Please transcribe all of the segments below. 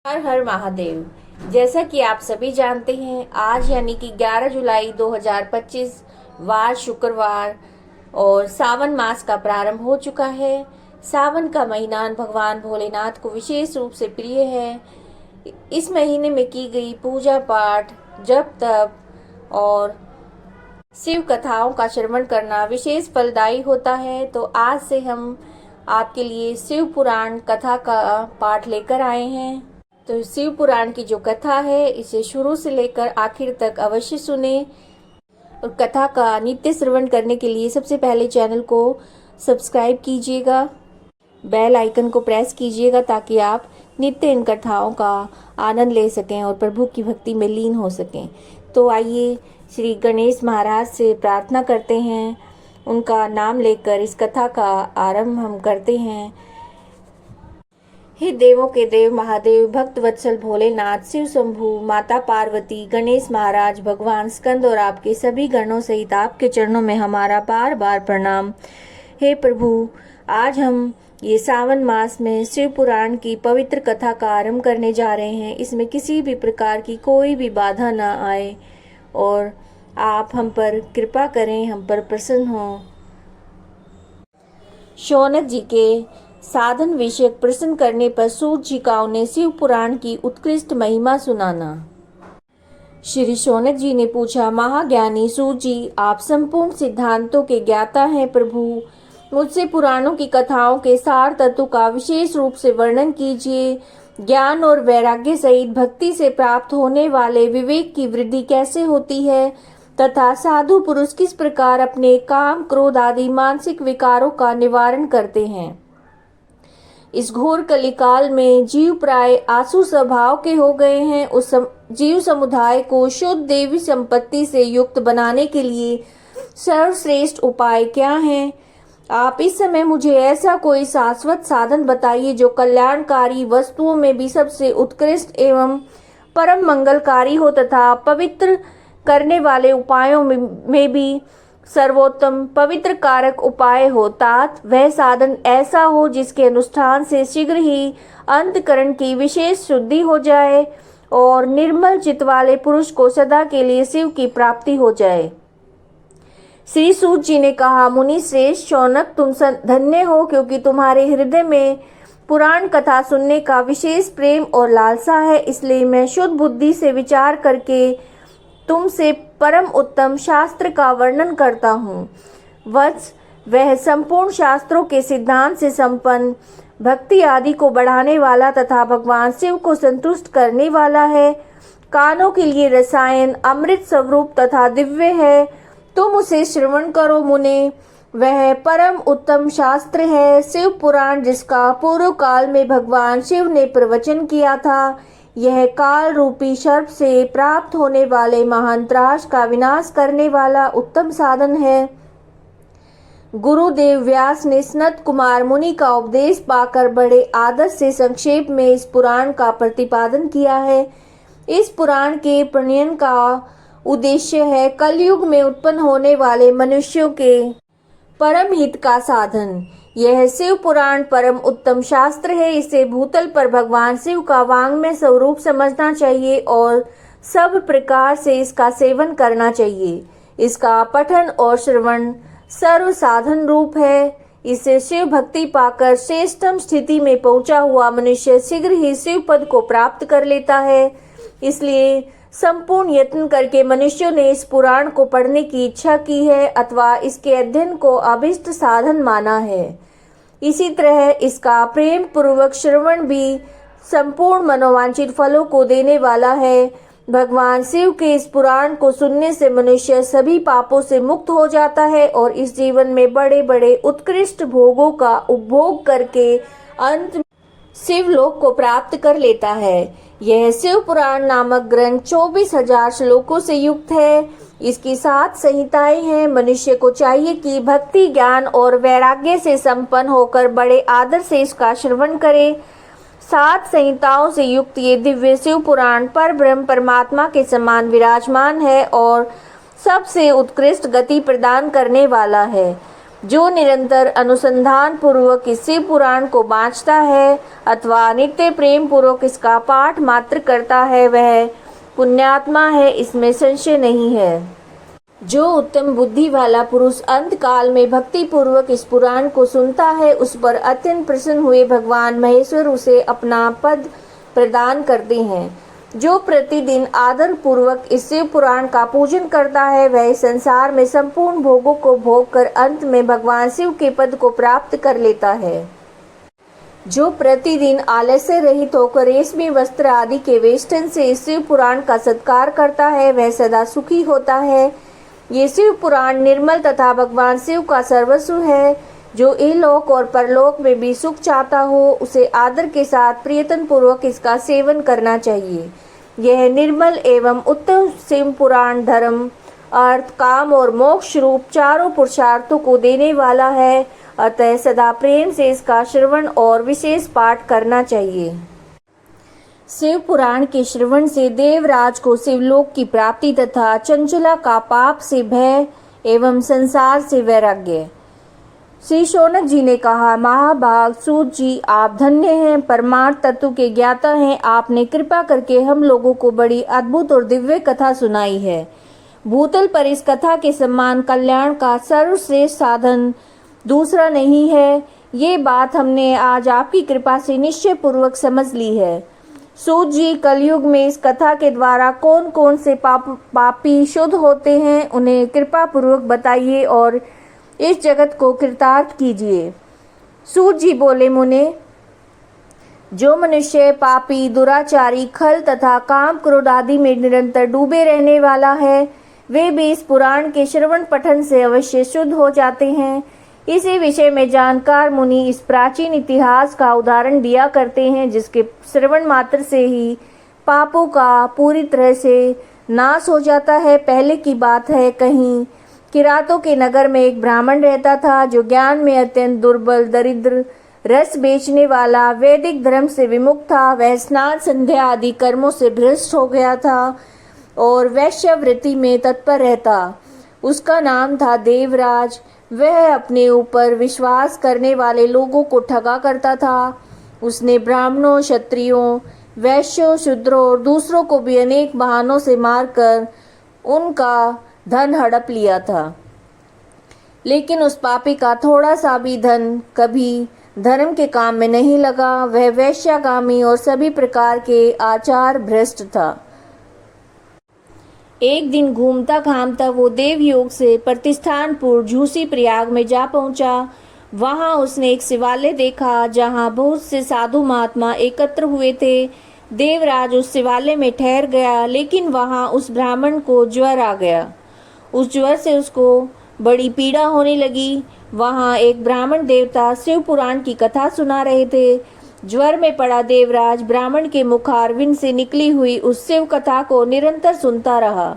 हर हर महादेव। जैसा कि आप सभी जानते हैं, आज यानी कि 11 जुलाई 2025 वार शुक्रवार और सावन मास का प्रारंभ हो चुका है। सावन का महीना भगवान भोलेनाथ को विशेष रूप से प्रिय है। इस महीने में की गई पूजा पाठ, जप तप और शिव कथाओं का श्रवण करना विशेष फलदायी होता है। तो आज से हम आपके लिए शिव पुराण कथा का पाठ लेकर आए हैं। तो शिव पुराण की जो कथा है, इसे शुरू से लेकर आखिर तक अवश्य सुने। और कथा का नित्य श्रवण करने के लिए सबसे पहले चैनल को सब्सक्राइब कीजिएगा, बेल आइकन को प्रेस कीजिएगा ताकि आप नित्य इन कथाओं का आनंद ले सकें और प्रभु की भक्ति में लीन हो सकें। तो आइए श्री गणेश महाराज से प्रार्थना करते हैं, उनका नाम लेकर इस कथा का आरंभ हम करते हैं। हे देवों के देव महादेव, भक्त वत्सल भोलेनाथ, शिव शंभु, माता पार्वती, गणेश महाराज, भगवान स्कंद और आपके सभी गणों सहित आपके चरणों में हमारा बार बार प्रणाम। हे प्रभु, आज हम ये सावन मास में शिव पुराण की पवित्र कथा का आरंभ करने जा रहे हैं। इसमें किसी भी प्रकार की कोई भी बाधा न आए और आप हम पर कृपा करें, हम पर प्रसन्न हों। शौनक जी के साधन विषयक प्रश्न करने पर सूत जी का उन्हें शिव पुराण की उत्कृष्ट महिमा सुनाना। श्री शौनक जी ने पूछा, महाज्ञानी सूत जी, आप संपूर्ण सिद्धांतों के ज्ञाता हैं। प्रभु, मुझसे पुराणों की कथाओं के सार तत्व का विशेष रूप से वर्णन कीजिए। ज्ञान और वैराग्य सहित भक्ति से प्राप्त होने वाले विवेक की वृद्धि कैसे होती है तथा साधु पुरुष किस प्रकार अपने काम, क्रोध आदि मानसिक विकारों का निवारण करते हैं। इस घोर कलिकाल में जीव प्राय आसु स्वभाव के हो गए हैं। उस जीव समुदाय को शुद्ध देवी संपत्ति से युक्त बनाने के लिए सर्वश्रेष्ठ उपाय क्या है? आप इस समय मुझे ऐसा कोई शाश्वत साधन बताइए जो कल्याणकारी वस्तुओं में भी सबसे उत्कृष्ट एवं परम मंगलकारी हो तथा पवित्र करने वाले उपायों में भी सर्वोत्तम पवित्र कारक उपाय हो। तात वह साधन ऐसा हो जिसके अनुष्ठान से शीघ्र ही अंतकरण की विशेष शुद्धि हो जाए और निर्मल चित्त वाले पुरुष को सदा के लिए शिव की प्राप्ति हो जाए। श्री सूत जी ने कहा, मुनि श्रेष्ठ शौनक, तुम धन्य हो क्योंकि तुम्हारे हृदय में पुराण कथा सुनने का विशेष प्रेम और लालसा है। इसलिए मैं शुद्ध बुद्धि से विचार करके तुमसे परम उत्तम शास्त्र का वर्णन करता हूँ। वत्स, वह संपूर्ण शास्त्रों के सिद्धांत से संपन्न, भक्ति आदि को बढ़ाने वाला तथा भगवान शिव को संतुष्ट करने वाला है। कानों के लिए रसायन, अमृत स्वरूप तथा दिव्य है। तुम उसे श्रवण करो मुने, वह परम उत्तम शास्त्र है। शिव पुराण, जिसका पूर्व काल में भगवान शिव ने प्रवचन किया था, यह काल रूपी सर्प से प्राप्त होने वाले महान त्रास का विनाश करने वाला उत्तम साधन है। गुरुदेव व्यास ने सनत कुमार मुनि का उपदेश पाकर बड़े आदर से संक्षेप में इस पुराण का प्रतिपादन किया है। इस पुराण के प्रणयन का उद्देश्य है कलयुग में उत्पन्न होने वाले मनुष्यों के परम हित का साधन। यह शिव पुराण परम उत्तम शास्त्र है। इसे भूतल पर भगवान शिव का वाङ्मय स्वरूप समझना चाहिए और सब प्रकार से इसका सेवन करना चाहिए। इसका पठन और श्रवण सर्व साधन रूप है। इसे शिव भक्ति पाकर श्रेष्ठतम स्थिति में पहुंचा हुआ मनुष्य शीघ्र ही शिव पद को प्राप्त कर लेता है। इसलिए संपूर्ण यत्न करके मनुष्यों ने इस पुराण को पढ़ने की इच्छा की है अथवा इसके अध्ययन को अभिष्ट साधन माना है। इसी तरह इसका प्रेम पूर्वक श्रवण भी संपूर्ण मनोवांछित फलों को देने वाला है। भगवान शिव के इस पुराण को सुनने से मनुष्य सभी पापों से मुक्त हो जाता है और इस जीवन में बड़े बड़े उत्कृष्ट भोगों का उपभोग करके अंत शिव लोक को प्राप्त कर लेता है। यह शिव पुराण नामक ग्रंथ 24,000 श्लोकों से युक्त है। इसकी 7 संहिताएं हैं। मनुष्य को चाहिए कि भक्ति, ज्ञान और वैराग्य से संपन्न होकर बड़े आदर से इसका श्रवण करे। 7 संहिताओं से युक्त ये दिव्य शिव पुराण पर ब्रह्म परमात्मा के समान विराजमान है और सबसे उत्कृष्ट गति प्रदान करने वाला है। जो निरंतर अनुसंधान पूर्वक इस शिव पुराण को बाँचता है अथवा नित्य प्रेम पूर्वक इसका पाठ मात्र करता है वह पुण्यात्मा है, इसमें संशय नहीं है। जो उत्तम बुद्धि वाला पुरुष अंत काल में भक्ति पूर्वक इस पुराण को सुनता है उस पर अत्यंत प्रसन्न हुए भगवान महेश्वर उसे अपना पद प्रदान करते हैं। जो प्रतिदिन आदर पूर्वक इस शिव पुराण का पूजन करता है वह संसार में संपूर्ण भोगों को भोग कर अंत में भगवान शिव के पद को प्राप्त कर लेता है। जो प्रतिदिन आलस्य रहित होकर रेशमी वस्त्र आदि के वेष्टन से इस शिव पुराण का सत्कार करता है वह सदा सुखी होता है। ये शिव पुराण निर्मल तथा भगवान शिव का सर्वस्व है। जो इहलोक और परलोक में भी सुख चाहता हो उसे आदर के साथ प्रियतन पूर्वक इसका सेवन करना चाहिए। यह निर्मल एवं उत्तम शिव पुराण धर्म, अर्थ, काम और मोक्ष रूप चारों पुरुषार्थों को देने वाला है। अतः सदा प्रेम से इसका श्रवण और विशेष पाठ करना चाहिए। शिव पुराण के श्रवण से देवराज को शिवलोक की प्राप्ति तथा चंचला का पाप से भय एवं संसार से वैराग्य। श्री शौनक जी ने कहा, महाभाग सूत जी, आप धन्य हैं, परमार्थ तत्व के ज्ञाता हैं। आपने कृपा करके हम लोगों को बड़ी अद्भुत और दिव्य कथा सुनाई है। भूतल पर इस कथा के समान कल्याण का सर्वश्रेष्ठ साधन दूसरा नहीं है। ये बात हमने आज आपकी कृपा से निश्चय पूर्वक समझ ली है। सूत जी, कलयुग में इस कथा के द्वारा कौन कौन से पापी शुद्ध होते हैं उन्हें कृपा पूर्वक बताइए और इस जगत को कृतार्थ कीजिए। सूत जी बोले, मुने, जो मनुष्य पापी, दुराचारी, खल तथा काम क्रोध आदि में निरंतर डूबे रहने वाला है वे भी इस पुराण के श्रवण पठन से अवश्य शुद्ध हो जाते हैं। इसी विषय में जानकार मुनि इस प्राचीन इतिहास का उदाहरण दिया करते हैं जिसके श्रवण मात्र से ही पापों का पूरी तरह से नाश हो जाता है। पहले की बात है, कहीं किरातों के नगर में एक ब्राह्मण रहता था जो ज्ञान में अत्यंत दुर्बल, दरिद्र, रस बेचने वाला, वैदिक धर्म से विमुख था। वह स्नान संध्या आदि कर्मों से भ्रष्ट हो गया था और वैश्यवृत्ति में तत्पर रहता। उसका नाम था देवराज। वह अपने ऊपर विश्वास करने वाले लोगों को ठगा करता था। उसने ब्राह्मणों, क्षत्रियों, वैश्यों, शूद्रों और दूसरों को भी अनेक बहानों से मारकर उनका धन हड़प लिया था। लेकिन उस पापी का थोड़ा सा भी धन कभी धर्म के काम में नहीं लगा। वह वैश्यागामी और सभी प्रकार के आचार भ्रष्ट था। एक दिन घूमता घामता वो देवयोग से प्रतिष्ठानपुर झूसी प्रयाग में जा पहुंचा। वहां उसने एक शिवालय देखा जहां बहुत से साधु महात्मा एकत्र हुए थे। देवराज उस शिवालय में ठहर गया, लेकिन वहां उस ब्राह्मण को ज्वर आ गया। उस ज्वर से उसको बड़ी पीड़ा होने लगी। वहां एक ब्राह्मण देवता शिव पुराण की कथा सुना रहे थे। ज्वर में पड़ा देवराज ब्राह्मण के मुखारविंद से निकली हुई उस शिव कथा को निरंतर सुनता रहा।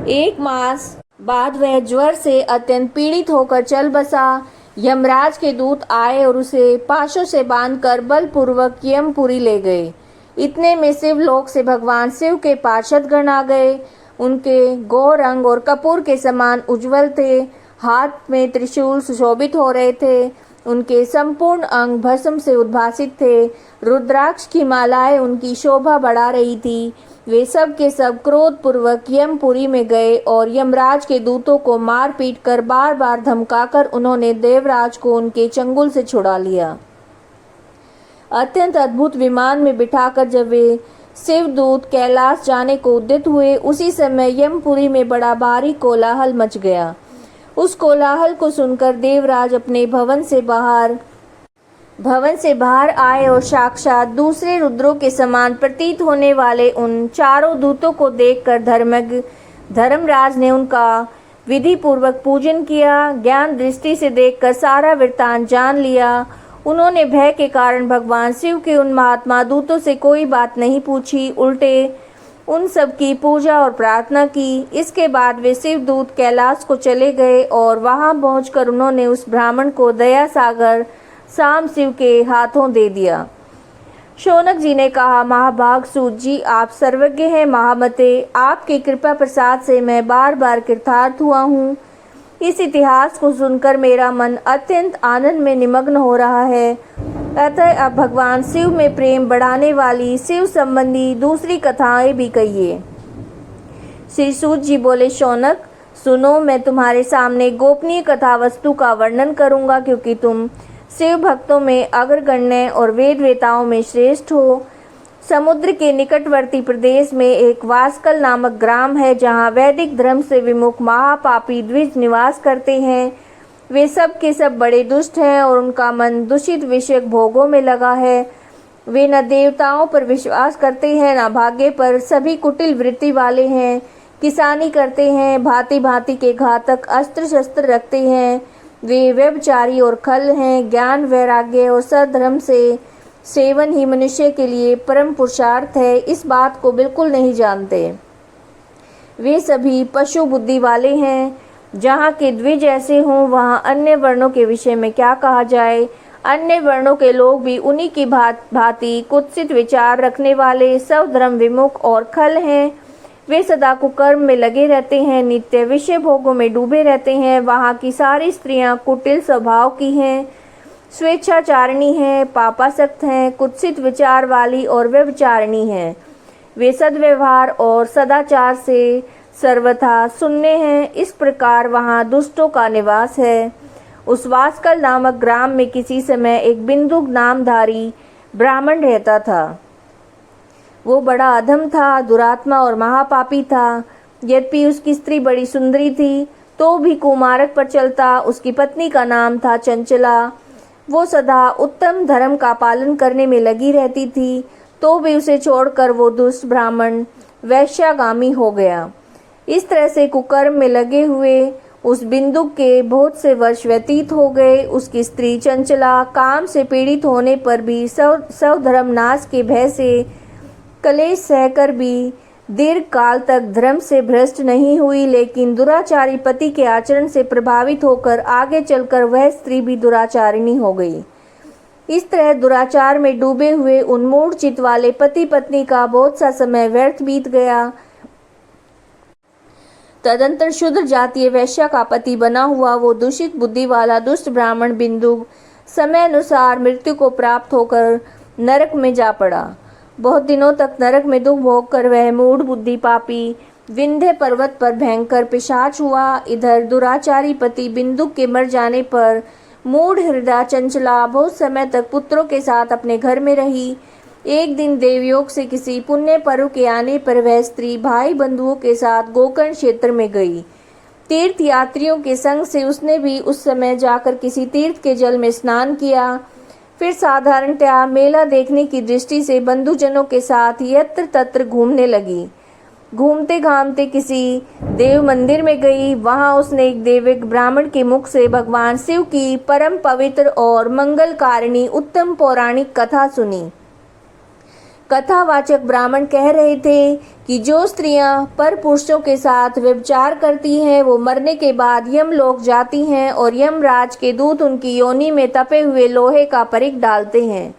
1 मास बाद वह ज्वर से अत्यंत पीड़ित होकर चल बसा। यमराज के दूत आए और उसे पाशों से बांधकर बलपूर्वक यमपुरी ले गए। इतने में शिवलोक से भगवान शिव के पार्षदगण आ गए। उनके गौर अंग और कपूर के समान उज्जवल थे। हाथ में त्रिशूल सुशोभित हो रहे थे। उनके संपूर्ण अंग भस्म से उद्भासित थे। रुद्राक्ष की मालाएं उनकी शोभा बढ़ा रही थी। वे सब के सब क्रोध पूर्वक यमपुरी में गए और यमराज के दूतों को मार पीट कर बार बार धमकाकर उन्होंने देवराज को उनके चंगुल से छुड़ा लिया। अत्यंत अद्भुत विमान में बिठाकर जब वे शिवदूत कैलाश जाने को उद्यत हुए उसी समय यमपुरी में बड़ा भारी कोलाहल मच गया। उस कोलाहल को सुनकर देवराज अपने भवन से बाहर आए और साक्षात दूसरे रुद्रों के समान प्रतीत होने वाले उन चारों दूतों को देखकर धर्मज्ञ धर्मराज ने उनका विधि पूर्वक पूजन किया। ज्ञान दृष्टि से देखकर सारा वृत्तांत जान लिया। उन्होंने भय के कारण भगवान शिव के उन महात्मा दूतों से कोई बात नहीं पूछी, उल्टे उन सब की पूजा और प्रार्थना की। इसके बाद वे शिवदूत कैलाश को चले गए और वहां पहुंचकर उन्होंने उस ब्राह्मण को दया सागर साम शिव के हाथों दे दिया। शौनक जी ने कहा, महाभाग सूत जी, आप सर्वज्ञ हैं महामते। आपकी कृपा प्रसाद से मैं बार बार कृतार्थ हुआ हूँ। इस इतिहास को सुनकर मेरा मन अत्यंत आनंद में निमग्न हो रहा है। अतः अब भगवान शिव में प्रेम बढ़ाने वाली शिव संबंधी दूसरी कथाएं भी कहिए। श्री सूत जी बोले, शौनक सुनो, मैं तुम्हारे सामने गोपनीय कथा वस्तु का वर्णन करूंगा, क्योंकि तुम शिव भक्तों में अग्रगण्य और वेद वेताओं में श्रेष्ठ हो। समुद्र के निकटवर्ती प्रदेश में एक वास्कल नामक ग्राम है, जहाँ वैदिक धर्म से विमुख महापापी द्विज निवास करते हैं। वे सब के सब बड़े दुष्ट हैं और उनका मन दूषित विषयक भोगों में लगा है। वे न देवताओं पर विश्वास करते हैं, न भाग्य पर, सभी कुटिल वृत्ति वाले हैं, किसानी करते हैं, भांति भांति के घातक अस्त्र शस्त्र रखते हैं। वे व्यभिचारी और खल हैं। ज्ञान, वैराग्य और सद्धर्म से सेवन ही मनुष्य के लिए परम पुरुषार्थ है, इस बात को बिल्कुल नहीं जानते। वे सभी पशु बुद्धि वाले हैं। जहाँ के द्विज ऐसे हों, वहाँ अन्य वर्णों के विषय में क्या कहा जाए। अन्य वर्णों के लोग भी उन्हीं की भांति कुत्सित विचार रखने वाले, स्वधर्म विमुख और खल हैं। वे सदा कुकर्म में लगे रहते हैं, नित्य विषय भोगों में डूबे रहते हैं। वहाँ की सारी स्त्रियाँ कुटिल स्वभाव की हैं, स्वेच्छाचारिणी हैं, पापासक्त हैं, कुत्सित विचार वाली और व्यभिचारिणी हैं। वे सद्व्यवहार और सदाचार से सर्वथा शून्य हैं। इस प्रकार वहाँ दुष्टों का निवास है। उस वास्कल नामक ग्राम में किसी समय एक बिंदु नामधारी ब्राह्मण रहता था। वो बड़ा अधम था, दुरात्मा और महापापी था। यद्यपि उसकी स्त्री बड़ी सुंदरी थी, तो भी कुमार्ग पर चलता। उसकी पत्नी का नाम था चंचला। वो सदा उत्तम धर्म का पालन करने में लगी रहती थी, तो भी उसे छोड़कर वो दुष्ट ब्राह्मण वैश्यागामी हो गया। इस तरह से कुकर्म में लगे हुए उस बिंदु के बहुत से वर्ष व्यतीत हो गए। उसकी स्त्री चंचला काम से पीड़ित होने पर भी स्वधर्म नाश के भय से कलेश सहकर भी दीर्घ काल तक धर्म से भ्रष्ट नहीं हुई, लेकिन दुराचारी पति के आचरण से प्रभावित होकर आगे चलकर वह स्त्री भी दुराचारिणी हो गई। इस तरह दुराचार में डूबे हुए उन्मूढ़ चित्त वाले पति पत्नी का बहुत सा समय व्यर्थ बीत गया। तदंतर शूद्र जातीय वैश्या का पति बना हुआ वो दूषित बुद्धि वाला दुष्ट ब्राह्मण बिंदु समय अनुसार मृत्यु को प्राप्त होकर नरक में जा पड़ा। बहुत दिनों तक नरक में दुख भोग कर वह मूढ़ बुद्धि पापी विंध्य पर्वत पर भयंकर पिशाच हुआ। इधर दुराचारी पति बिंदु के मर जाने पर मूढ़ हृदय चंचला बहुत समय तक पुत्रों के साथ अपने घर में रही। एक दिन देवयोग से किसी पुण्य पर्व के आने पर वह स्त्री भाई बंधुओं के साथ गोकर्ण क्षेत्र में गई। तीर्थ यात्रियों के संग से उसने भी उस समय जाकर किसी तीर्थ के जल में स्नान किया। फिर साधारणतया मेला देखने की दृष्टि से बंधुजनों के साथ यत्र तत्र घूमने लगी। घूमते घामते किसी देव मंदिर में गई। वहां उसने एक देविक ब्राह्मण के मुख से भगवान शिव की परम पवित्र और मंगलकारिणी उत्तम पौराणिक कथा सुनी। कथावाचक ब्राह्मण कह रहे थे कि जो स्त्रियां पर पुरुषों के साथ व्यभिचार करती हैं, वो मरने के बाद यमलोक जाती हैं और यमराज के दूत उनकी योनि में तपे हुए लोहे का परिक डालते हैं।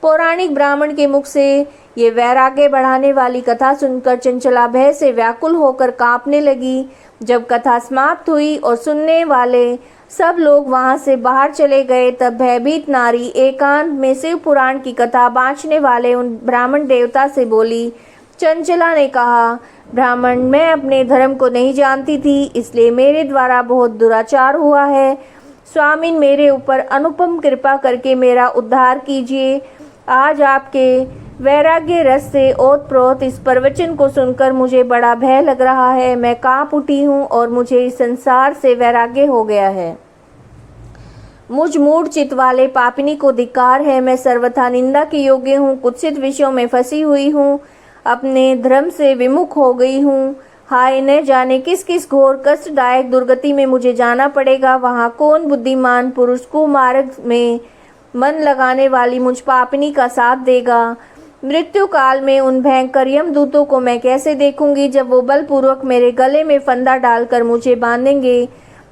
पौराणिक ब्राह्मण के मुख से ये वैराग्य बढ़ाने वाली कथा सुनकर चंचला भय से व्याकुल होकर कांपने लगी। जब कथा समाप्त हुई और सुनने वाले सब लोग वहां से बाहर चले गए, तब भयभीत नारी एकांत में शिव पुराण की कथा बाँचने वाले उन ब्राह्मण देवता से बोली। चंचला ने कहा, ब्राह्मण, मैं अपने धर्म को नहीं जानती थी, इसलिए मेरे द्वारा बहुत दुराचार हुआ है। स्वामीन, मेरे ऊपर अनुपम कृपा करके मेरा उद्धार कीजिए। आज आपके वैराग्य रस से ओतप्रोत इस प्रवचन को सुनकर मुझे बड़ा भय लग रहा है। मैं कांप उठी हूँ और मुझे इस संसार से वैराग्य हो गया है। मुझ मूढ़ चित्त वाले पापिनी को धिक्कार है। मैं सर्वथा निंदा के योग्य हूँ, कुत्सित विषयों में फंसी हुई हूँ, अपने धर्म से विमुख हो गई हूँ। हाय, न जाने किस किस घोर कष्टदायक दुर्गति में मुझे जाना पड़ेगा। वहाँ कौन बुद्धिमान पुरुष कुमार्ग में मन लगाने वाली मुझ पापिनी का साथ देगा। मृत्यु काल में उन भयंकर यमदूतों को मैं कैसे देखूंगी। जब वो बलपूर्वक मेरे गले में फंदा डालकर मुझे बांधेंगे,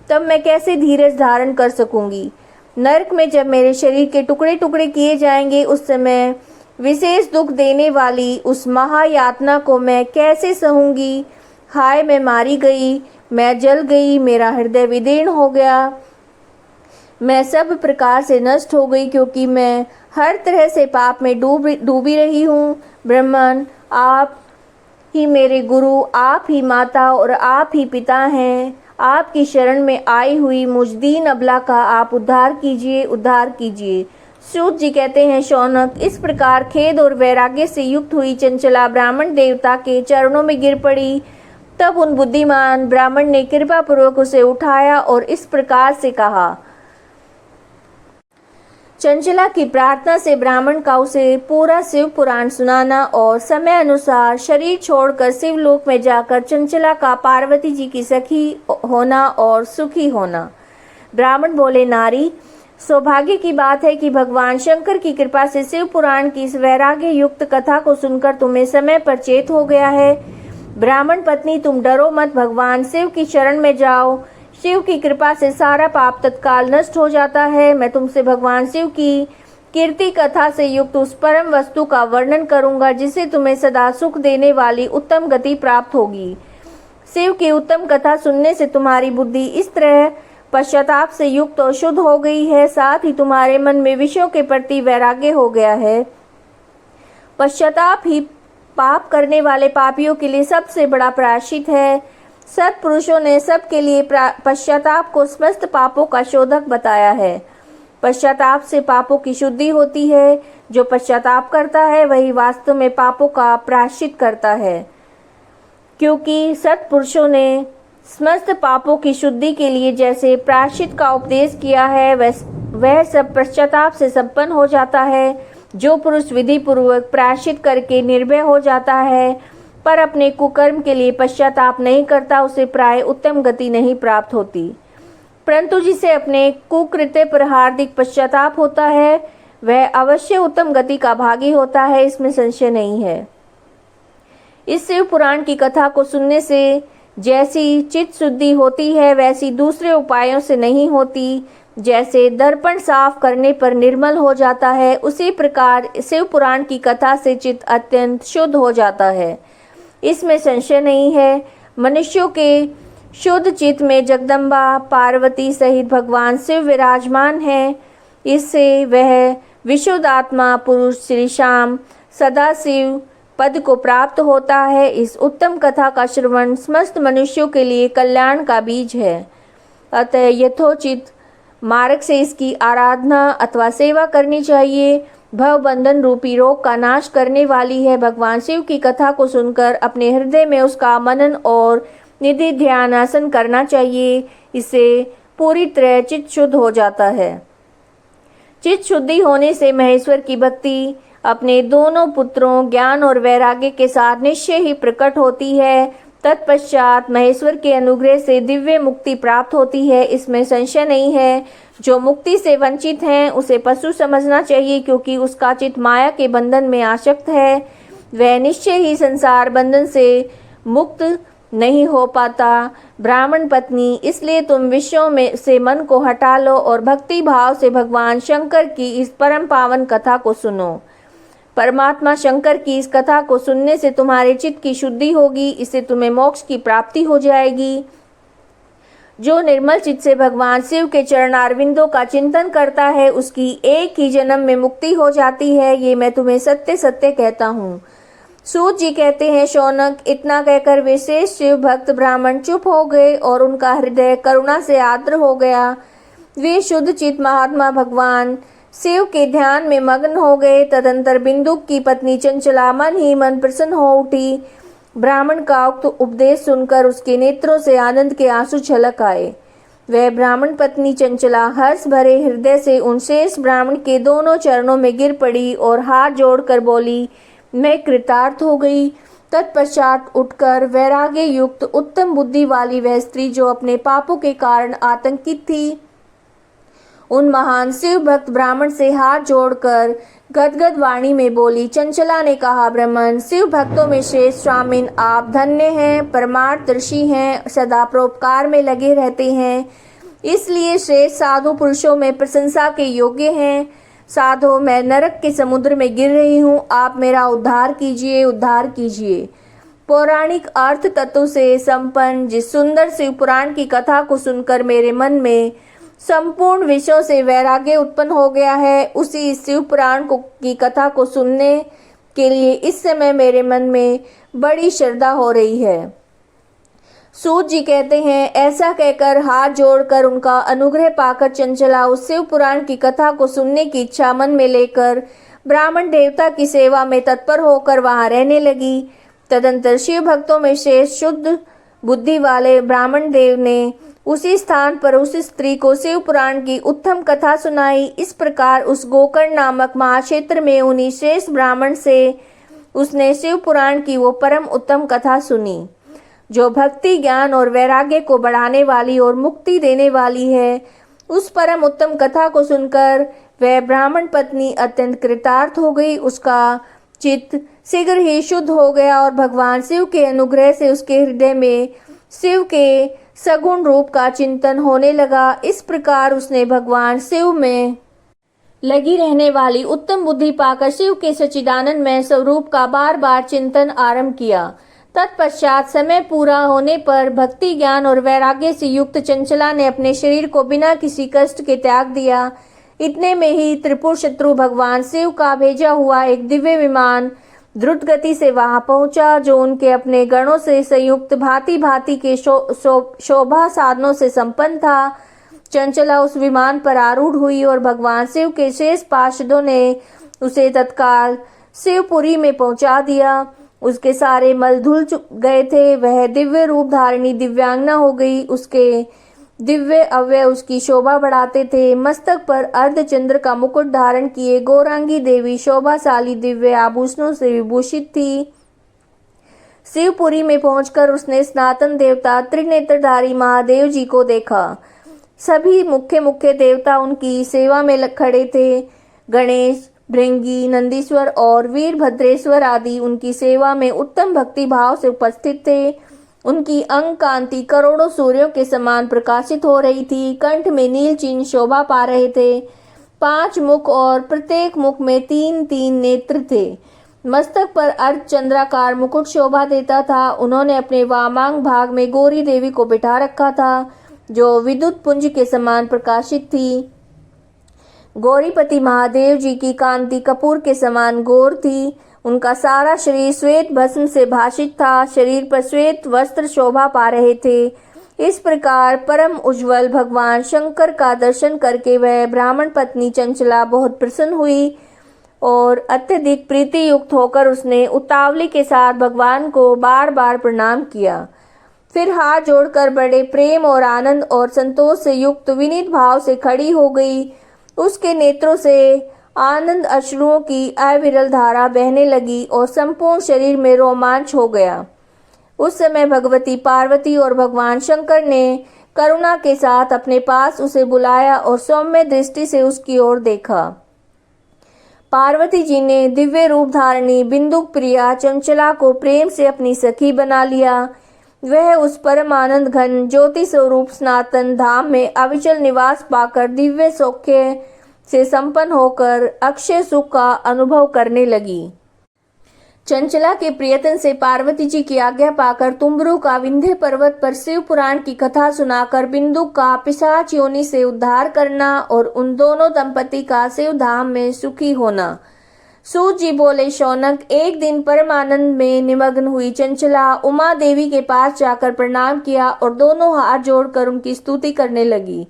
तब मैं कैसे धीरज धारण कर सकूंगी। नरक में जब मेरे शरीर के टुकड़े टुकड़े किए जाएंगे, उस समय विशेष दुख देने वाली उस महायातना को मैं कैसे सहूंगी। हाय, मैं मारी गई, मैं जल गई, मेरा हृदय विदीर्ण हो गया, मैं सब प्रकार से नष्ट हो गई, क्योंकि मैं हर तरह से पाप में डूबी रही हूँ। ब्राह्मण, आप ही मेरे गुरु, आप ही माता और आप ही पिता हैं। आपकी शरण में आई हुई मुझ दीन अबला का आप उद्धार कीजिए, उद्धार कीजिए। सूत जी कहते हैं, शौनक, इस प्रकार खेद और वैराग्य से युक्त हुई चंचला ब्राह्मण देवता के चरणों में गिर पड़ी। तब उन बुद्धिमान ब्राह्मण ने कृपा पूर्वक उसे उठाया और इस प्रकार से कहा। चंचला की प्रार्थना से ब्राह्मण का उसे पूरा शिव पुराण सुनाना और समय अनुसार शरीर छोड़कर शिवलोक में जाकर चंचला का पार्वती जी की सखी होना और सुखी होना। ब्राह्मण बोले, नारी, सौभाग्य की बात है कि भगवान शंकर की कृपा से शिव पुराण की इस वैराग्य युक्त कथा को सुनकर तुम्हें समय पर चेत हो गया है। ब्राह्मण पत्नी, तुम डरो मत, भगवान शिव की शरण में जाओ। शिव की कृपा से सारा पाप तत्काल नष्ट हो जाता है। मैं तुमसे भगवान शिव की कीर्ति कथा से युक्त उस परम वस्तु का वर्णन करूंगा जिससे तुम्हें सदा सुख देने वाली उत्तम गति प्राप्त होगी। शिव की उत्तम कथा सुनने से तुम्हारी बुद्धि इस तरह पश्चाताप से युक्त और शुद्ध हो गई है, साथ ही तुम्हारे मन में विषयों के प्रति वैराग्य हो गया है। पश्चाताप ही पाप करने वाले पापियों के लिए सबसे बड़ा प्रायश्चित है। सत्पुरुषों ने सबके लिए पश्चाताप को समस्त पापों का शोधक बताया है। पश्चाताप से पापों की शुद्धि होती है। जो पश्चाताप करता है वही वास्तव में पापों का प्रायश्चित करता है, क्योंकि सत्पुरुषों ने समस्त पापों की शुद्धि के लिए जैसे प्रायश्चित का उपदेश किया है वह सब पश्चाताप से संपन्न हो जाता है। जो पुरुष विधि पूर्वक प्रायश्चित करके निर्भय हो जाता है पर अपने कुकर्म के लिए पश्चाताप नहीं करता, उसे प्राय उत्तम गति नहीं प्राप्त होती। परंतु जिसे अपने कुकृत्य पर हार्दिक पश्चाताप होता है वह अवश्य उत्तम गति का भागी होता है, इसमें संशय नहीं है। इस शिव पुराण की कथा को सुनने से जैसी चित्त शुद्धि होती है वैसी दूसरे उपायों से नहीं होती। जैसे दर्पण साफ करने पर निर्मल हो जाता है, उसी प्रकार शिव पुराण की कथा से चित्त अत्यंत शुद्ध हो जाता है, इसमें संशय नहीं है। मनुष्यों के शुद्ध चित्त में जगदम्बा पार्वती सहित भगवान शिव विराजमान हैं। इससे वह विशुद्ध आत्मा पुरुष श्री श्याम सदाशिव पद को प्राप्त होता है। इस उत्तम कथा का श्रवण समस्त मनुष्यों के लिए कल्याण का बीज है। अतः यथोचित मार्ग से इसकी आराधना अथवा सेवा करनी चाहिए। भव बंधन रूपी रोग का नाश करने वाली है। भगवान शिव की कथा को सुनकर अपने हृदय में उसका मनन और निधि ध्यानासन करना चाहिए। इससे पूरी तरह चित्त शुद्ध हो जाता है। चित्त शुद्धि होने से महेश्वर की भक्ति अपने दोनों पुत्रों ज्ञान और वैराग्य के साथ निश्चय ही प्रकट होती है। तत्पश्चात महेश्वर के अनुग्रह से दिव्य मुक्ति प्राप्त होती है, इसमें संशय नहीं है। जो मुक्ति से वंचित हैं उसे पशु समझना चाहिए, क्योंकि उसका चित्त माया के बंधन में आसक्त है। वह निश्चय ही संसार बंधन से मुक्त नहीं हो पाता। ब्राह्मण पत्नी, इसलिए तुम विषयों में से मन को हटा लो और भक्ति भाव से भगवान शंकर की इस परम पावन कथा को सुनो। परमात्मा शंकर की इस कथा को सुनने से तुम्हारे चित्त की शुद्धि होगी, इससे तुम्हें मोक्ष की प्राप्ति हो जाएगी। जो निर्मल चित्त से भगवान शिव के चरणारविंदों का चिंतन करता है उसकी एक ही जन्म में मुक्ति हो जाती है। ये मैं तुम्हें सत्य सत्य कहता हूँ। सूत जी कहते हैं, शौनक, इतना कहकर वे शेष शिव भक्त ब्राह्मण चुप हो गए और उनका हृदय करुणा से आर्द्र हो गया। वे शुद्ध चित्त महात्मा भगवान शिव के ध्यान में मग्न हो गए। तदंतर बिंदुक की पत्नी चंचला मन ही मन प्रसन्न हो उठी। ब्राह्मण का उक्त उपदेश सुनकर उसके नेत्रों से आनंद के आंसू छलक आए। वह ब्राह्मण पत्नी चंचला हर्ष भरे हृदय से उन शेष ब्राह्मण के दोनों चरणों में गिर पड़ी और हाथ जोड़कर बोली, मैं कृतार्थ हो गई। तत्पश्चात उठकर वैराग्य युक्त उत्तम बुद्धि वाली वह स्त्री जो अपने पापों के कारण आतंकित थी, उन महान शिव भक्त ब्राह्मण से हाथ जोड़कर गदगद वाणी में बोली। चंचला ने कहा, ब्राह्मण, शिव भक्तों में श्रेष्ठ स्वामिन आप धन्य हैं, परमार्थदर्शी हैं, सदा परोपकार में लगे रहते हैं, इसलिए श्रेष्ठ साधु पुरुषों में प्रशंसा के योग्य हैं। साधो, मैं नरक के समुद्र में गिर रही हूँ, आप मेरा उद्धार कीजिए, उद्धार कीजिए। पौराणिक अर्थ तत्व से संपन्न जिस सुंदर शिव पुराण की कथा को सुनकर मेरे मन में संपूर्ण विषयों से वैराग्य उत्पन्न हो गया है, उसी शिव पुराण की कथा को सुनने के लिए इस समय मेरे मन में बड़ी श्रद्धा हो रही है। सूत जी कहते हैं, ऐसा कहकर हाथ जोड़कर उनका अनुग्रह पाकर चंचला उस शिव पुराण की कथा को सुनने की इच्छा मन में लेकर ब्राह्मण देवता की सेवा में तत्पर होकर वहां रहने लगी। तदंतर शिव भक्तों में श्रेष्ठ शुद्ध बुद्धि वाले ब्राह्मण देव ने उसी स्थान पर उस स्त्री को शिव पुराण की उत्तम कथा सुनाई। इस प्रकार उस गोकर्ण नामक महाक्षेत्र में उन्हीं श्रेष्ठ ब्राह्मण से उसने शिव पुराण की वो परम उत्तम कथा सुनी, जो भक्ति ज्ञान और वैराग्य को बढ़ाने वाली और मुक्ति देने वाली है। उस परम उत्तम कथा को सुनकर वह ब्राह्मण पत्नी अत्यंत कृतार्थ हो गई। उसका चित्त शीघ्र ही शुद्ध हो गया और भगवान शिव के अनुग्रह से उसके हृदय में शिव के सगुण रूप का चिंतन होने लगा। इस प्रकार उसने भगवान शिव में लगी रहने वाली उत्तम बुद्धि पाकर शिव के सच्चिदानंदमय स्वरूप का बार बार चिंतन आरंभ किया। तत्पश्चात समय पूरा होने पर भक्ति ज्ञान और वैराग्य से युक्त चंचला ने अपने शरीर को बिना किसी कष्ट के त्याग दिया। इतने में ही त्रिपुर शत्रु भगवान शिव का भेजा हुआ एक दिव्य विमान द्रुत गति से वहां पहुंचा, जो उनके अपने गणों से संयुक्त भांति भांति के शोभा साधनों से संपन्न था। चंचला उस विमान पर आरूढ़ हुई और भगवान शिव के शेष पार्षदों ने उसे तत्काल शिवपुरी में पहुंचा दिया। उसके सारे मल धुल गए थे। वह दिव्य रूप धारिणी दिव्यांगना हो गई। उसके दिव्य अवयव उसकी शोभा बढ़ाते थे। मस्तक पर अर्धचंद्र का मुकुट धारण किए गौरांगी देवी शोभाशाली दिव्य आभूषणों से विभूषित थी। शिवपुरी में पहुंचकर उसने सनातन देवता त्रिनेत्रधारी महादेव जी को देखा। सभी मुख्य देवता उनकी सेवा में खड़े थे। गणेश, भृंगी, नंदीश्वर और वीरभद्रेश्वर आदि उनकी सेवा में उत्तम भक्ति भाव से उपस्थित थे। उनकी अंग कांति करोड़ों सूर्यों के समान प्रकाशित हो रही थी। कंठ में नील चिन्ह शोभा पा रहे थे। 5 मुख और प्रत्येक मुख में 3-3 नेत्र थे। मस्तक पर अर्धचंद्राकार मुकुट शोभा देता था। उन्होंने अपने वामांग भाग में गौरी देवी को बिठा रखा था, जो विद्युत पुंज के समान प्रकाशित थी। गौरीपति महादेव जी की कांति कपूर के समान गौर थी। उनका सारा शरीर श्वेत भस्म से भाषित था। शरीर पर श्वेत वस्त्र शोभा पा रहे थे। इस प्रकार परम उज्ज्वल भगवान शंकर का दर्शन करके वह ब्राह्मण पत्नी चंचला बहुत प्रसन्न हुई और अत्यधिक प्रीति युक्त होकर उसने उतावली के साथ भगवान को बार बार प्रणाम किया। फिर हाथ जोड़कर बड़े प्रेम और आनंद और संतोष से युक्त विनीत भाव से खड़ी हो गई। उसके नेत्रों से आनंद अश्रुओं की अविरल धारा बहने लगी और संपूर्ण शरीर में रोमांच हो गया। उस समय भगवती पार्वती और भगवान शंकर ने करुणा के साथ अपने पास उसे बुलाया और सौम्य दृष्टि से उसकी ओर देखा। पार्वती जी ने दिव्य रूप धारणी बिंदुक प्रिया चंचला को प्रेम से अपनी सखी बना लिया। वह उस परम आनंद घन ज्योति स्वरूप सनातन धाम में अविचल निवास पाकर दिव्य सौख्य से संपन्न होकर अक्षय सुख का अनुभव करने लगी। चंचला के प्रियतन से पार्वती जी की आज्ञा पाकर तुम्बरु का विंध्य पर्वत पर शिव पुराण की कथा सुनाकर बिंदुक का पिशाच योनि से उद्धार करना और उन दोनों दंपति का शिव धाम में सुखी होना। सूत जी बोले, शौनक, एक दिन परमानंद में निमग्न हुई चंचला उमा देवी के पास जाकर प्रणाम किया और दोनों हाथ जोड़कर उनकी स्तुति करने लगी।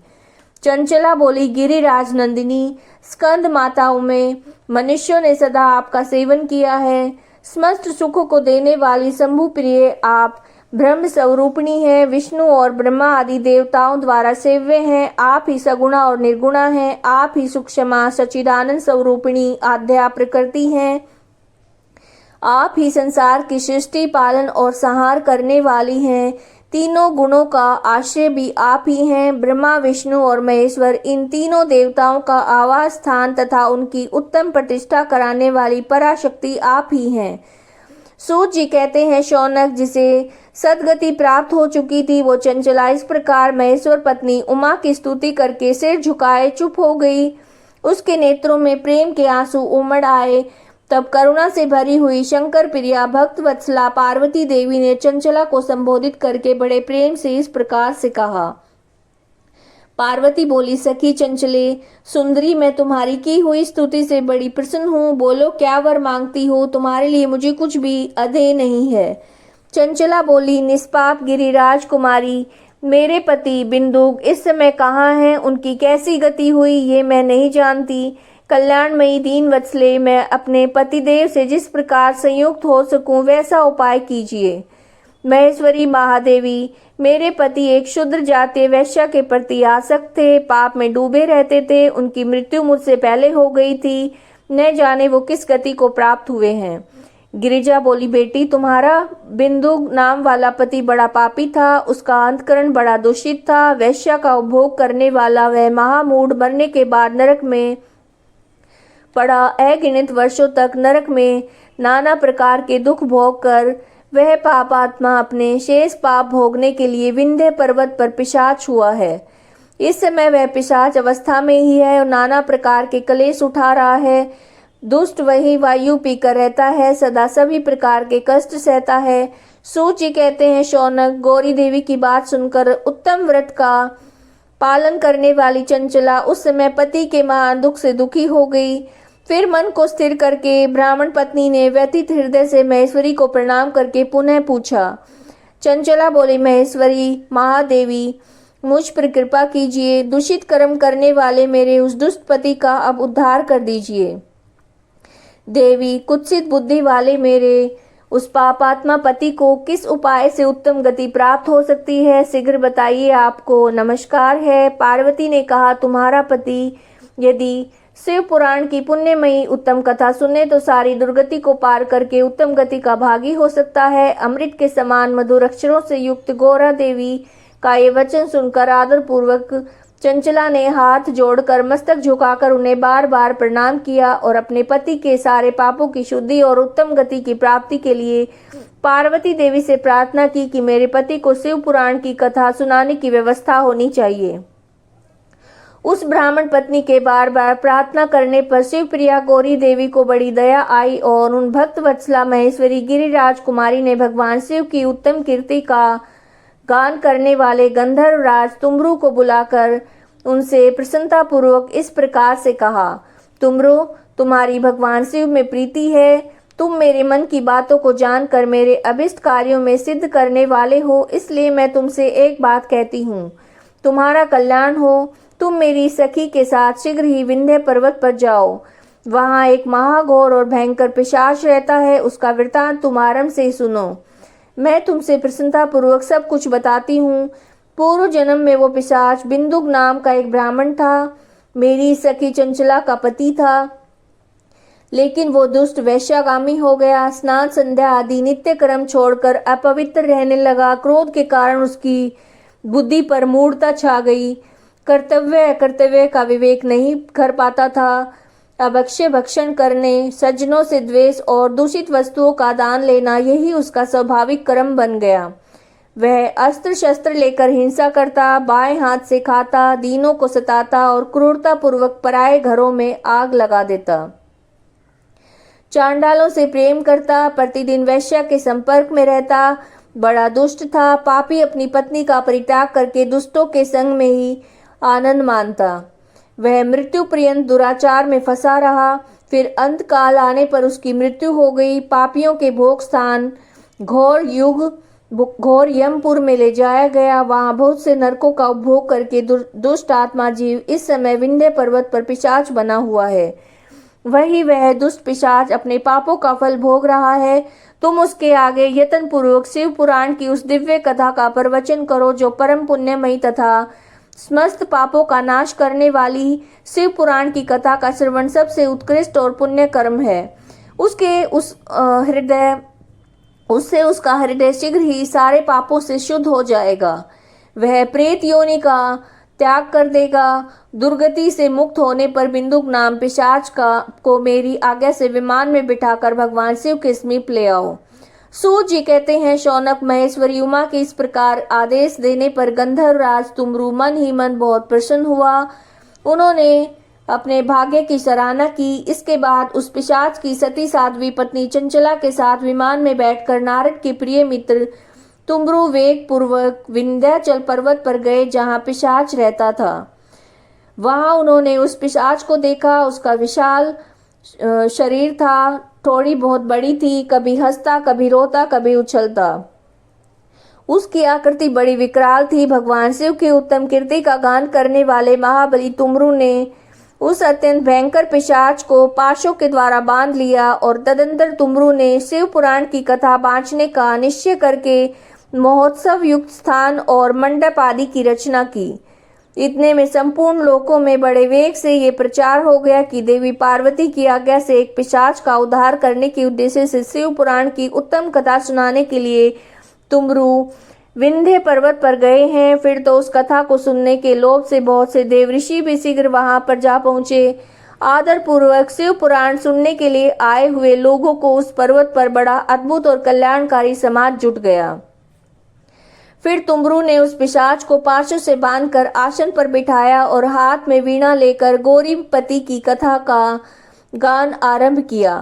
चंचला बोली, गिरिराज नंदिनी, स्कंद माताओं में मनुष्यों ने सदा आपका सेवन किया है। समस्त सुख को देने वाली शंभु प्रिय आप ब्रह्म स्वरूपिणी हैं। विष्णु और ब्रह्मा आदि देवताओं द्वारा सेव्य हैं। आप ही सगुणा और निर्गुणा हैं। आप ही सूक्ष्मा सच्चिदानंद स्वरूपिणी आद्या प्रकृति हैं। आप ही संसार की सृष्टि पालन और संहार करने वाली हैं। तीनों गुणों का आश्रय भी आप ही हैं। ब्रह्मा, विष्णु और महेश्वर इन तीनों देवताओं का आवास स्थान तथा उनकी उत्तम प्रतिष्ठा कराने वाली पराशक्ति आप ही हैं। सूत जी कहते हैं, शौनक, जिसे सदगति प्राप्त हो चुकी थी वो चंचला इस प्रकार महेश्वर पत्नी उमा की स्तुति करके सिर झुकाए चुप हो गई। उसके नेत्रों में प्रेम के आंसू उमड़ आए तब करुणा से भरी हुई शंकर प्रिया भक्त वत्सला पार्वती देवी ने चंचला को संबोधित करके बड़े प्रेम से इस प्रकार से कहा। पार्वती बोली, सखी चंचले सुंदरी, मैं तुम्हारी की हुई स्तुति से बड़ी प्रसन्न हूँ। बोलो क्या वर मांगती हो? तुम्हारे लिए मुझे कुछ भी अधेय नहीं है। चंचला बोली, निष्पाप गिरिराज कुमारी, मेरे पति बिंदुक इस समय कहाँ हैं? उनकी कैसी गति हुई ये मैं नहीं जानती। कल्याणमयी दीन वत्सले, मैं अपने पतिदेव से जिस प्रकार संयुक्त हो सकूं वैसा उपाय कीजिए। महेश्वरी महादेवी, मेरे पति एक शूद्र जातीय वैश्या के प्रति आसक्त थे, पाप में डूबे रहते थे। उनकी मृत्यु मुझसे पहले हो गई थी, न जाने वो किस गति को प्राप्त हुए हैं। गिरिजा बोली, बेटी तुम्हारा बिंदु नाम वाला पति बड़ा पापी था, उसका अंतकरण बड़ा दूषित था। वैश्या का उपभोग करने वाला वह महामूढ़ मरने के बाद नरक में पड़ा, अगिनत वर्षों तक नरक में नाना प्रकार के दुख भोग कर वह पापात्मा अपने शेष पाप भोगने के लिए विंध्य पर्वत पर पिशाच हुआ है। इस समय वह पिशाच अवस्था में ही है और नाना प्रकार के कलेश उठा रहा है। दुष्ट वही वायु पीकर रहता है, सदा सभी प्रकार के कष्ट सहता है। सूत जी कहते हैं, शौनक, गौरी देवी की बात सुनकर उत्तम व्रत का पालन करने वाली चंचला उस समय पति के महान दुख से दुखी हो गई। फिर मन को स्थिर करके ब्राह्मण पत्नी ने व्यथित हृदय से महेश्वरी को प्रणाम करके पुनः पूछा। चंचला बोली, महेश्वरी महादेवी, मुझ पर कृपा कीजिए, दूषित कर्म करने वाले मेरे उस दुष्ट पति का अब उद्धार कर दीजिए। देवी, कुत्सित बुद्धि वाले मेरे उस पापात्मा पति को किस उपाय से उत्तम गति प्राप्त हो सकती है? शीघ्र बताइए। आपको नमस्कार है। पार्वती ने कहा, तुम्हारा पति यदि शिव पुराण की पुण्यमयी उत्तम कथा सुने तो सारी दुर्गति को पार करके उत्तम गति का भागी हो सकता है। अमृत के समान मधुर अक्षरों से युक्त गौरा देवी का ये वचन सुनकर आदर पूर्वक चंचला ने हाथ जोड़कर मस्तक झुकाकर उन्हें बार बार प्रणाम किया और अपने पति के सारे पापों की शुद्धि और उत्तम गति की प्राप्ति के लिए पार्वती देवी से प्रार्थना की कि मेरे पति को शिव पुराण की कथा सुनाने की व्यवस्था होनी चाहिए। उस ब्राह्मण पत्नी के बार बार प्रार्थना करने पर शिवप्रिया गौरी देवी को बड़ी दया आई और उन भक्त वत्सला महेश्वरी गिरिराज कुमारी ने भगवान शिव की उत्तम कीर्ति का गान करने वाले गंधर्व राज तुमरू को बुलाकर उनसे प्रसन्नता पूर्वक इस प्रकार से कहा, तुमरू, तुम्हारी भगवान शिव में प्रीति है। तुम मेरे मन की बातों को जानकर मेरे अभिष्ट कार्यों में सिद्ध करने वाले हो, इसलिए मैं तुमसे एक बात कहती हूँ, तुम्हारा कल्याण हो। तुम मेरी सखी के साथ शीघ्र ही विंध्य पर्वत पर जाओ। वहाँ एक महाघोर और भयंकर पिशाच रहता है, उसका वृतांत तुम आरंभ से ही सुनो। मैं तुमसे प्रसन्नता पूर्वक सब कुछ बताती हूँ। पूर्व जन्म में वो पिशाच बिंदुक नाम का एक ब्राह्मण था, मेरी सखी चंचला का पति था, लेकिन वो दुष्ट वैश्यागामी हो गया। स्नान संध्या आदि नित्य कर्म छोड़कर अपवित्र रहने लगा। क्रोध के कारण उसकी बुद्धि पर मूढ़ता छा गई। कर्तव्य अकर्तव्य का विवेक नहीं कर पाता था। अब अक्षय भक्षण करने, सज्जनों से द्वेष और दूषित वस्तुओं का दान लेना, यही उसका स्वाभाविक कर्म बन गया। वह अस्त्र शस्त्र लेकर हिंसा करता, बाएं हाथ से खाता, दीनों को सताता और क्रूरता पूर्वक पराये घरों में आग लगा देता। चांडालों से प्रेम करता, प्रतिदिन वैश्या के संपर्क में रहता, बड़ा दुष्ट था। पापी अपनी पत्नी का परित्याग करके दुष्टों के संग में ही आनंद मानता। वह मृत्यु पर्यंत दुराचार में फंसा रहा। फिर अंत काल आने पर उसकी मृत्यु हो गई। पापियों के भोग स्थान घोर यमपुर में ले जाया गया। वहां बहुत से नरकों का उपभोग करके दुष्ट आत्मा जीव इस समय विंध्य पर्वत पर पिशाच बना हुआ है। वही वह दुष्ट पिशाच अपने पापों का फल भोग रहा है। तुम उसके आगे यत्न पूर्वक शिव पुराण की उस दिव्य कथा का प्रवचन करो जो परम पुण्यमयी तथा समस्त पापों का नाश करने वाली। शिव पुराण की कथा का श्रवण सबसे उत्कृष्ट और पुण्य कर्म है। उससे उसका हृदय शीघ्र ही सारे पापों से शुद्ध हो जाएगा। वह प्रेत योनि का त्याग कर देगा। दुर्गति से मुक्त होने पर बिंदुक नाम पिशाच को मेरी आज्ञा से विमान में बिठाकर भगवान शिव के समीप ले आओ। सूत जी कहते हैं, शौनक, महेश्वरी उमा के इस प्रकार आदेश देने पर गंधर्व राज तुमरू मन ही मन बहुत प्रसन्न हुआ। उन्होंने अपने भाग्य की सराहना की। इसके बाद उस पिशाच की सती साध्वी पत्नी चंचला के साथ विमान में बैठकर नारद के प्रिय मित्र तुम्बरु वेग पूर्वक विंध्याचल पर्वत पर गए, जहाँ पिशाच रहता था। वहां उन्होंने उस पिशाच को देखा। उसका विशाल शरीर था, थोड़ी बहुत बड़ी थी, कभी हंसता, कभी रोता, कभी उछलता। उसकी आकृति बड़ी विकराल थी। भगवान शिव की उत्तम कीर्ति का गान करने वाले महाबली तुमरु ने उस अत्यंत भयंकर पिशाच को पाशों के द्वारा बांध लिया और तदंतर तुमरु ने शिव पुराण की कथा बांचने का निश्चय करके महोत्सव युक्त स्थान और मंडप आदि की रचना की। इतने में संपूर्ण लोकों में बड़े वेग से ये प्रचार हो गया कि देवी पार्वती की आज्ञा से एक पिशाच का उद्धार करने के उद्देश्य से शिव पुराण की उत्तम कथा सुनाने के लिए तुमरु विंध्य पर्वत पर गए हैं। फिर तो उस कथा को सुनने के लोभ से बहुत से देवऋषि भी शीघ्र वहां पर जा पहुंचे। आदर पूर्वक शिव पुराण सुनने के लिए आए हुए लोगों को उस पर्वत पर बड़ा अद्भुत और कल्याणकारी समाज जुट गया। फिर तुमरु ने उस पिशाच को पाशों से बांधकर आसन पर बिठाया और हाथ में वीणा लेकर गौरीपति की कथा का गान आरंभ किया।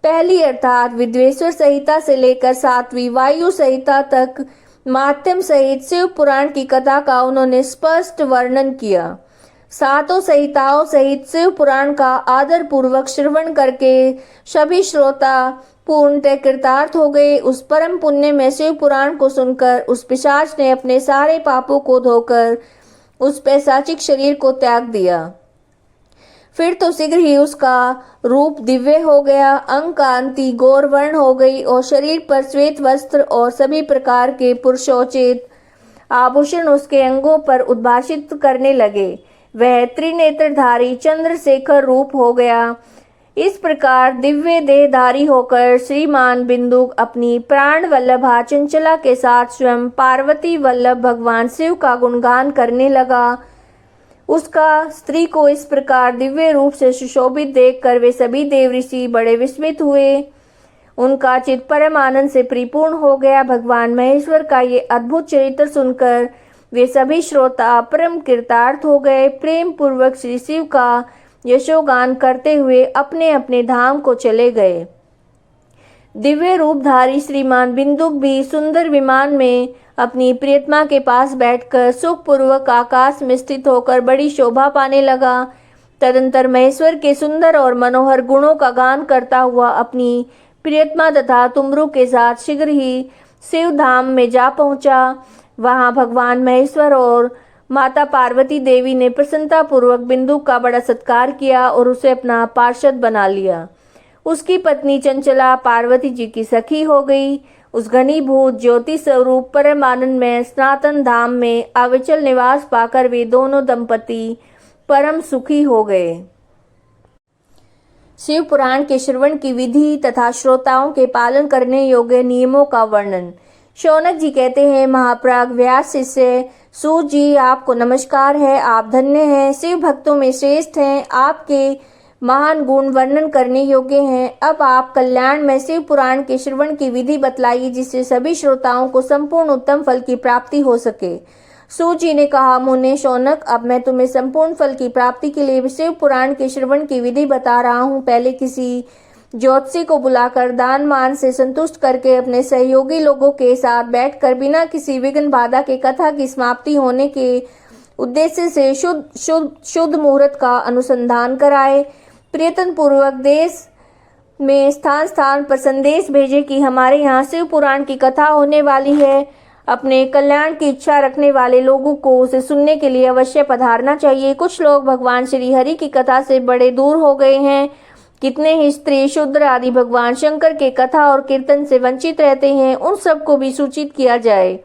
पहली अर्थात विद्वेश्वर संहिता से लेकर 7वीं वायु संहिता तक माध्यम सहित शिव पुराण की कथा का उन्होंने स्पष्ट वर्णन किया। सातों संहिताओं सहित शिव पुराण का आदर पूर्वक श्रवण करके सभी श्रोता पूर्णतः कृतार्थ हो गए। उस परम पुण्य में शिव पुराण को सुनकर उस पिशाच ने अपने सारे पापों को धोकर उस पैशाचिक शरीर को त्याग दिया। फिर तो शीघ्र ही उसका रूप दिव्य हो गया, अंग कांति गौरवर्ण हो गई और शरीर पर श्वेत वस्त्र और सभी प्रकार के पुरुषोचित आभूषण उसके अंगों पर उद्भाषित करने लगे। वह त्रिनेत्रधारी चंद्रशेखर रूप हो गया। इस प्रकार दिव्य देहधारी होकर श्रीमान बिंदुक अपनी प्राण वल्लभा चंचला के साथ स्वयं पार्वती वल्लभ भगवान शिव का गुणगान करने लगा। उसका स्त्री को इस प्रकार दिव्य रूप से सुशोभित देखकर वे सभी देवऋषि बड़े विस्मित हुए। उनका चित्त परम आनंद से परिपूर्ण हो गया। भगवान महेश्वर का ये अद्भुत चरित्र सुनकर वे सभी श्रोता परम कृतार्थ हो गए। प्रेम पूर्वक श्री शिव का यशोगान करते हुए अपने अपने धाम को चले गए। दिव्य रूपधारी श्रीमान बिंदुक भी सुंदर विमान में अपनी प्रियतमा के पास बैठकर सुखपूर्वक आकाश में स्थित होकर बड़ी शोभा पाने लगा। तदंतर महेश्वर के सुंदर और मनोहर गुणों का गान करता हुआ अपनी प्रियतमा तथा तुमरु के साथ शीघ्र ही शिव धाम में जा पहुंचा। वहां भगवान महेश्वर और माता पार्वती देवी ने प्रसन्नता पूर्वक बिंदु का बड़ा सत्कार किया और उसे अपना पार्षद बना लिया। उसकी पत्नी चंचला पार्वती जी की सखी हो गई। उस घनीभूत ज्योति स्वरूप परम आनंद में सनातन धाम में अविचल निवास पाकर वे दोनों दंपति परम सुखी हो गए। शिव पुराण के श्रवण की विधि तथा श्रोताओं के पालन करने योग्य नियमों का वर्णन। शौनक जी कहते हैं, महाप्राग व्यास शिष्य सूत जी, आपको नमस्कार है। आप धन्य हैं, शिव भक्तों में श्रेष्ठ हैं। आपके महान गुण वर्णन करने योग्य हैं। अब आप कल्याण में शिव पुराण के श्रवण की विधि बतलाइए, जिससे सभी श्रोताओं को संपूर्ण उत्तम फल की प्राप्ति हो सके। सूत जी ने कहा, मुने शौनक, अब मैं तुम्हें संपूर्ण फल की प्राप्ति के लिए शिव पुराण के श्रवण की विधि बता रहा हूँ। पहले किसी ज्योतिषी को बुलाकर दान मान से संतुष्ट करके अपने सहयोगी लोगों के साथ बैठकर बिना किसी विघ्न बाधा के कथा की समाप्ति होने के उद्देश्य से शुद्ध मुहूर्त का अनुसंधान कराए। प्रयत्न पूर्वक देश में स्थान स्थान पर संदेश भेजे कि हमारे यहाँ शिव पुराण की कथा होने वाली है। अपने कल्याण की इच्छा रखने वाले लोगों को उसे सुनने के लिए अवश्य पधारना चाहिए। कुछ लोग भगवान श्री हरि की कथा से बड़े दूर हो गए हैं। कितने ही स्त्री शूद्र आदि भगवान शंकर के कथा और कीर्तन से वंचित रहते हैं। उन सबको भी सूचित किया जाए।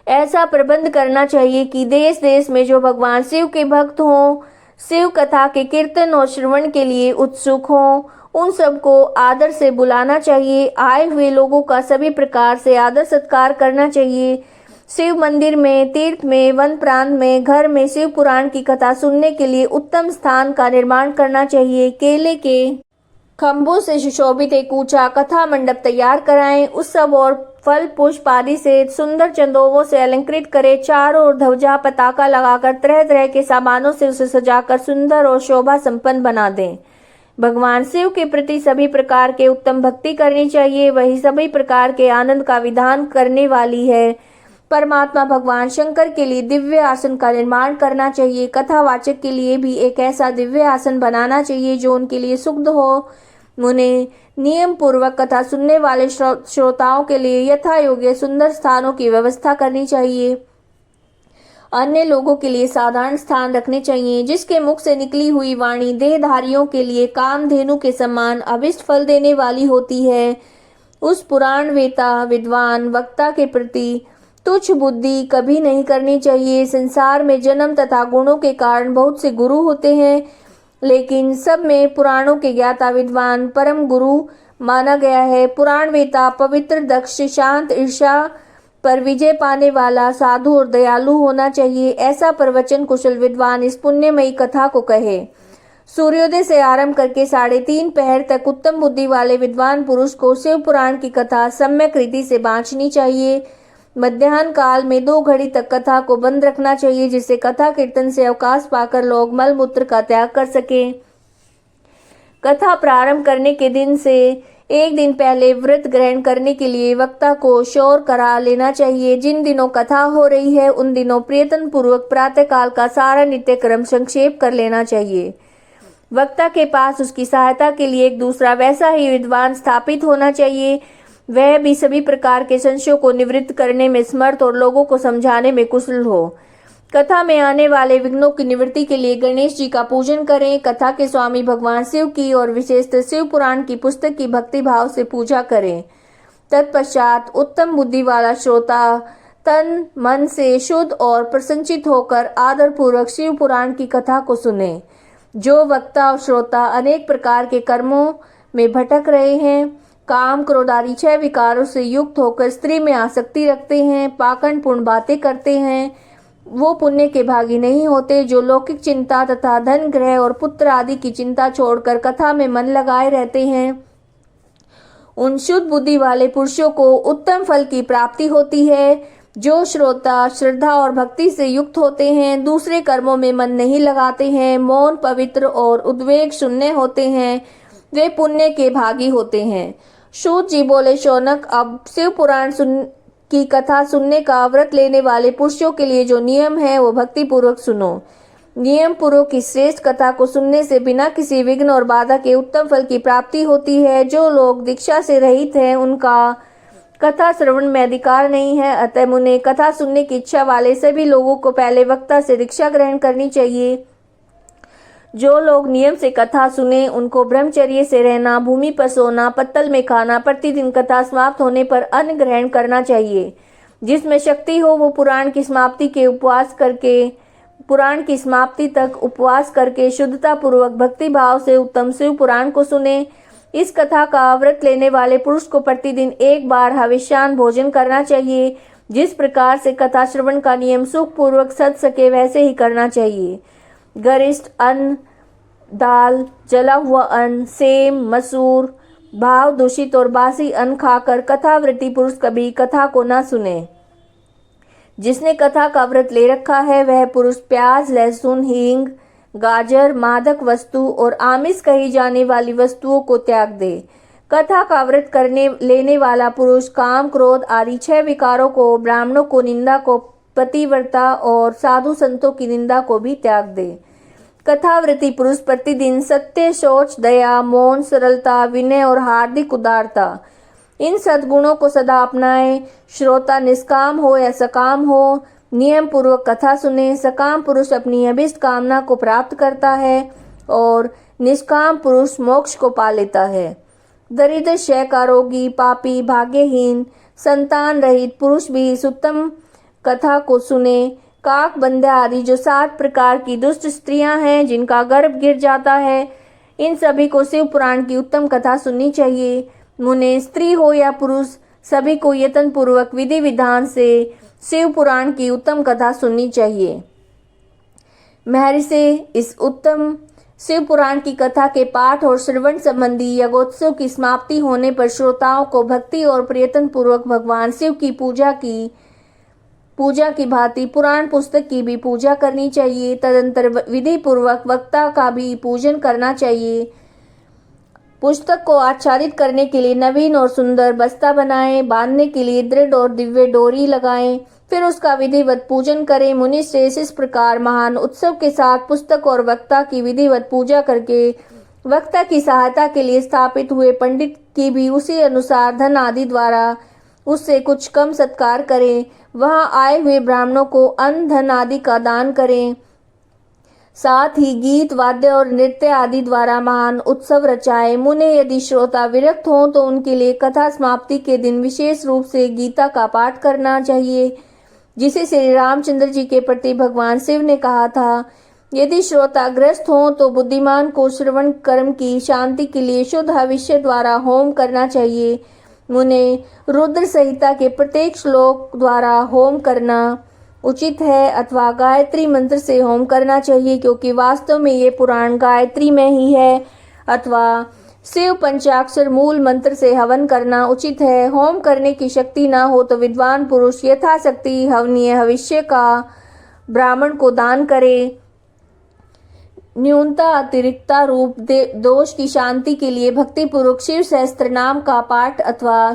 ऐसा प्रबंध करना चाहिए कि देश देश में जो भगवान शिव के भक्त हों, शिव कथा के कीर्तन और श्रवण के लिए उत्सुक हों, उन सबको आदर से बुलाना चाहिए। आए हुए लोगों का सभी प्रकार से आदर सत्कार करना चाहिए। शिव मंदिर में, तीर्थ में, वन प्रांत में, घर में शिव पुराण की कथा सुनने के लिए उत्तम स्थान का निर्माण करना चाहिए। केले के खंभों से सुशोभित एक ऊंचा कथा मंडप तैयार कराएं। उत्सव और फल पुष्प आदि से सुंदर चंदोवों से अलंकृत करें। चारों ओर ध्वजा पताका लगाकर तरह तरह के सामानों से उसे सजाकर सुंदर और शोभा संपन्न बना दें। भगवान शिव के प्रति सभी प्रकार के उत्तम भक्ति करनी चाहिए। वही सभी प्रकार के आनंद का विधान करने वाली है। परमात्मा भगवान शंकर के लिए दिव्य आसन का निर्माण करना चाहिए। कथावाचक के लिए भी एक ऐसा दिव्य आसन बनाना चाहिए जो उनके लिए सुखद हो। उन्हें नियम पूर्वक कथा सुनने वाले श्रोताओं के लिए यथा योग्य सुंदर स्थानों की व्यवस्था करनी चाहिए। अन्य लोगों के लिए साधारण स्थान रखने चाहिए। जिसके मुख से निकली हुई वाणी देहधारियों के लिए कामधेनु के समान अभिष्ट फल देने वाली होती है। उस पुराण वेता विद्वान वक्ता के प्रति तुच्छ बुद्धि कभी नहीं करनी चाहिए। संसार में जन्म तथा गुणों के कारण बहुत से गुरु होते हैं, लेकिन सब में पुराणों के ज्ञाता विद्वान परम गुरु माना गया है। पुराण वेता पवित्र, दक्ष, शांत, ईर्ष्या पर विजय पाने वाला, साधु और दयालु होना चाहिए। ऐसा प्रवचन कुशल विद्वान इस पुण्यमयी कथा को कहे। सूर्योदय से आरंभ करके 3:30 पहर तक उत्तम बुद्धि वाले विद्वान पुरुष को शिव पुराण की कथा सम्यक रीति से बांचनी चाहिए। मध्याह्न काल में 2 घड़ी तक कथा को बंद रखना चाहिए, जिससे कथा कीर्तन से अवकाश पाकर लोग मल मूत्र का त्याग कर सकें। कथा प्रारंभ करने के दिन से एक दिन पहले व्रत ग्रहण करने के लिए वक्ता को श्योर करा लेना चाहिए। जिन दिनों कथा हो रही है उन दिनों प्रयत्न पूर्वक प्रातः काल का सारा नित्य क्रम संक्षेप कर लेना चाहिए। वक्ता के पास उसकी सहायता के लिए एक दूसरा वैसा ही विद्वान स्थापित होना चाहिए। वह भी सभी प्रकार के संशयों को निवृत्त करने में समर्थ और लोगों को समझाने में कुशल हो। कथा में आने वाले विघ्नों की निवृत्ति के लिए गणेश जी का पूजन करें। कथा के स्वामी भगवान शिव की और विशेषतः शिव पुराण की पुस्तक की भक्ति भाव से पूजा करें। तत्पश्चात उत्तम बुद्धि वाला श्रोता तन मन से शुद्ध और प्रसन्नचित होकर आदर पूर्वक शिव पुराण की कथा को सुने। जो वक्ता और श्रोता अनेक प्रकार के कर्मों में भटक रहे हैं, काम क्रोध आदि 6 विकारों से युक्त होकर स्त्री में आसक्ति रखते हैं, पाखंड पूर्ण बातें करते हैं, वो पुण्य के भागी नहीं होते। जो लौकिक चिंता तथा धन ग्रह और पुत्र आदि की चिंता छोड़कर कथा में मन लगाए रहते हैं, उन शुद्ध बुद्धि वाले पुरुषों को उत्तम फल की प्राप्ति होती है। जो श्रोता श्रद्धा और भक्ति से युक्त होते हैं, दूसरे कर्मों में मन नहीं लगाते हैं, मौन, पवित्र और उद्वेग शून्य होते हैं, वे पुण्य के भागी होते हैं। सूत जी बोले, शौनक, अब शिव पुराण की कथा सुनने का व्रत लेने वाले पुरुषों के लिए जो नियम है वो भक्ति पूर्वक सुनो। नियम पूर्वक की श्रेष्ठ कथा को सुनने से बिना किसी विघ्न और बाधा के उत्तम फल की प्राप्ति होती है। जो लोग दीक्षा से रहित हैं उनका कथा श्रवण में अधिकार नहीं है, अतः उन्हें कथा सुनने की इच्छा वाले सभी लोगों को पहले वक्ता से दीक्षा ग्रहण करनी चाहिए। जो लोग नियम से कथा सुने उनको ब्रह्मचर्य से रहना, भूमि पर सोना, पत्तल में खाना, प्रतिदिन कथा समाप्त होने पर अन्न ग्रहण करना चाहिए। जिसमें शक्ति हो वो पुराण की समाप्ति तक उपवास करके शुद्धता पूर्वक भक्ति भाव से उत्तम शिव पुराण को सुने। इस कथा का व्रत लेने वाले पुरुष को प्रतिदिन 1 बार हविष्यान्न भोजन करना चाहिए। जिस प्रकार से कथा श्रवण का नियम सुख पूर्वक सध सके वैसे ही करना चाहिए। गरिष्ठ अन्न, दाल, जला हुआ अन्न, सेम, मसूर, भाव दूषित और बासी अन्न खाकर कथाव्रती पुरुष कभी कथा को न सुने। जिसने कथा का व्रत ले रखा है वह पुरुष प्याज, लहसुन, हींग, गाजर, मादक वस्तु और आमिष कही जाने वाली वस्तुओं को त्याग दे। कथा का व्रत करने लेने वाला पुरुष काम, क्रोध आदि 6 विकारों को, ब्राह्मणों को निंदा को, पतिव्रता और साधु संतों की निंदा को भी त्याग दे। कथाव्रती पुरुष प्रतिदिन सत्य, शौच, दया, मौन, सरलता, विनय और हार्दिक उदारता, इन सद्गुणों को सदा अपनाए। श्रोता निष्काम हो या सकाम हो, नियम पूर्वक कथा सुने। सकाम पुरुष अपनी अभिष्ट कामना को प्राप्त करता है और निष्काम पुरुष मोक्ष को पा लेता है। दरिद्र, क्षयकार, रोगी, पापी, भाग्यहीन, संतान रहित पुरुष भी इस उत्तम कथा को सुने। काक, बंध्या आदि जो 7 प्रकार की दुष्ट स्त्रियां हैं जिनका गर्भ गिर जाता है, इन सभी को शिव पुराण की उत्तम कथा सुननी चाहिए। मुने, स्त्री हो या पुरुष, सभी को यत्न पूर्वक विधि विधान से शिव पुराण की उत्तम कथा सुननी चाहिए। महर्षि इस उत्तम शिव पुराण की कथा के पाठ और श्रवण संबंधी यज्ञोत्सव की समाप्ति होने पर श्रोताओं को भक्ति और प्रयत्न पूर्वक भगवान शिव की पूजा की भांति पुराण पुस्तक की भी पूजा करनी चाहिए। तदंतर विधि पूर्वक वक्ता का भी पूजन करना चाहिए। पुस्तक को आच्छादित करने के लिए नवीन और सुंदर बस्ता बनाएं, बांधने के लिए दृढ़ और दिव्य डोरी लगाएं, फिर उसका विधिवत पूजन करें। मुनि श्रेष्ठ इस प्रकार महान उत्सव के साथ पुस्तक और वक्ता की विधिवत पूजा करके वक्ता की सहायता के लिए स्थापित हुए पंडित की भी उसी अनुसार धन आदि द्वारा उससे कुछ कम सत्कार करें। वहां आए हुए ब्राह्मणों को अन्न धन आदि का दान करें। साथ ही गीत वाद्य और नृत्य आदि द्वारा महान उत्सव रचाए। मुने यदि श्रोता विरक्त हों तो उनके लिए कथा समाप्ति के दिन विशेष रूप से गीता का पाठ करना चाहिए, जिसे श्री रामचंद्र जी के प्रति भगवान शिव ने कहा था। यदि श्रोता ग्रस्त हों तो बुद्धिमान को श्रवण कर्म की शांति के लिए शुद्ध हविष्य द्वारा होम करना चाहिए। मुने रुद्र संहिता के प्रत्येक श्लोक द्वारा होम करना उचित है अथवा गायत्री मंत्र से होम करना चाहिए, क्योंकि वास्तव में ये पुराण गायत्री में ही है, अथवा शिव पंचाक्षर मूल मंत्र से हवन करना उचित है। होम करने की शक्ति न हो तो विद्वान पुरुष यथाशक्ति हवनीय हविष्य का ब्राह्मण को दान करे। न्यूनता अतिरिक्ता रूप दोष की शांति के लिए भक्ति पूर्वक शिव सहस्त्र नाम का पाठ अथवा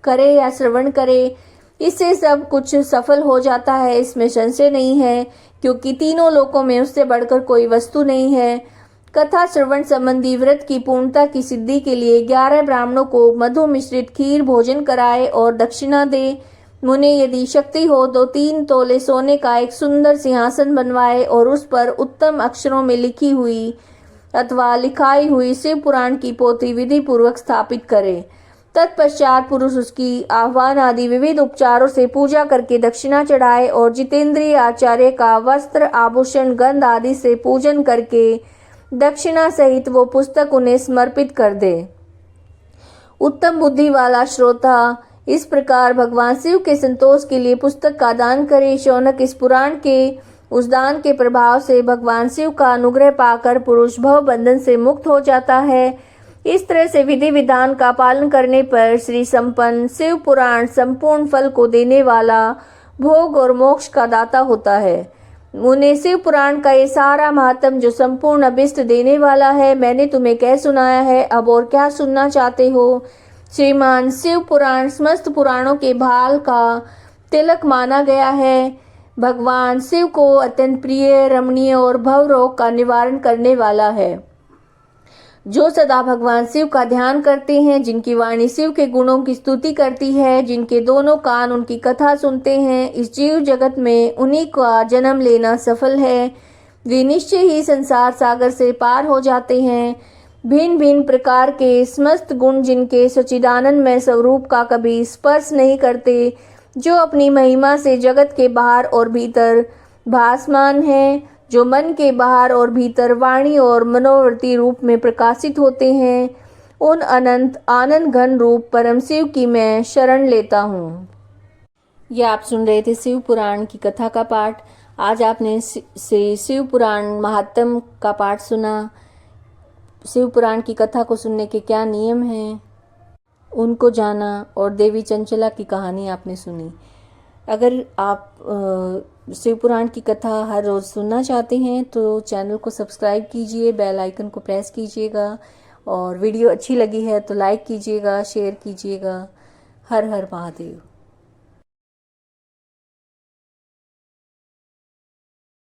करे या श्रवण करे। इससे सब कुछ सफल हो जाता है, इसमें संशय नहीं है, क्योंकि तीनों लोकों में उससे बढ़कर कोई वस्तु नहीं है। कथा श्रवण संबंधी व्रत की पूर्णता की सिद्धि के लिए 11 ब्राह्मणों को मधु मिश्रित खीर भोजन कराए और दक्षिणा दे। मुने यदि शक्ति हो तो 3 तोले सोने का एक सुंदर सिंहासन बनवाए और उस पर उत्तम अक्षरों में लिखी हुई अथवा लिखाई हुई शिव पुराण की पोथी विधि पूर्वक स्थापित करे। तत्पश्चात पुरुष उसकी आह्वान आदि विविध उपचारों से पूजा करके दक्षिणा चढ़ाए और जितेंद्रिय आचार्य का वस्त्र आभूषण गंध आदि से पूजन करके दक्षिणा सहित वो पुस्तक उन्हें समर्पित कर दे। उत्तम बुद्धि वाला श्रोता इस प्रकार भगवान शिव के संतोष के लिए पुस्तक का दान करे। शौनक इस पुराण के उस दान के प्रभाव से भगवान शिव का अनुग्रह पाकर पुरुष भव बंधन से मुक्त हो जाता है। इस तरह से विधि विधान का पालन करने पर श्री संपन्न शिव पुराण संपूर्ण फल को देने वाला भोग और मोक्ष का दाता होता है। मुने शिव पुराण का ये सारा महात्म जो संपूर्ण अभिष्ट देने वाला है मैंने तुम्हें कह सुनाया है। अब और क्या सुनना चाहते हो? श्रीमान शिव पुराण समस्त पुराणों के भाल का तिलक माना गया है। भगवान शिव को अत्यंत प्रिय, रमणीय और भव रोग का निवारण करने वाला है। जो सदा भगवान शिव का ध्यान करते हैं, जिनकी वाणी शिव के गुणों की स्तुति करती है, जिनके दोनों कान उनकी कथा सुनते हैं, इस जीव जगत में उन्हीं का जन्म लेना सफल है। वे निश्चय ही संसार सागर से पार हो जाते हैं। भिन्न भिन्न प्रकार के समस्त गुण जिनके सच्चिदानंद में स्वरूप का कभी स्पर्श नहीं करते, जो अपनी महिमा से जगत के बाहर और भीतर भासमान है, जो मन के बाहर और भीतर वाणी और मनोवृत्ति रूप में प्रकाशित होते हैं, उन अनंत आनंद घन रूप परम शिव की मैं शरण लेता हूँ। यह आप सुन रहे थे शिव पुराण की कथा का पाठ। आज आपने से शिव पुराण महात्म का पाठ सुना। शिव पुराण की कथा को सुनने के क्या नियम हैं उनको जाना और देवी चंचला की कहानी आपने सुनी। अगर आप शिव पुराण की कथा हर रोज़ सुनना चाहते हैं तो चैनल को सब्सक्राइब कीजिए, बेल आइकन को प्रेस कीजिएगा और वीडियो अच्छी लगी है तो लाइक कीजिएगा, शेयर कीजिएगा। हर हर महादेव।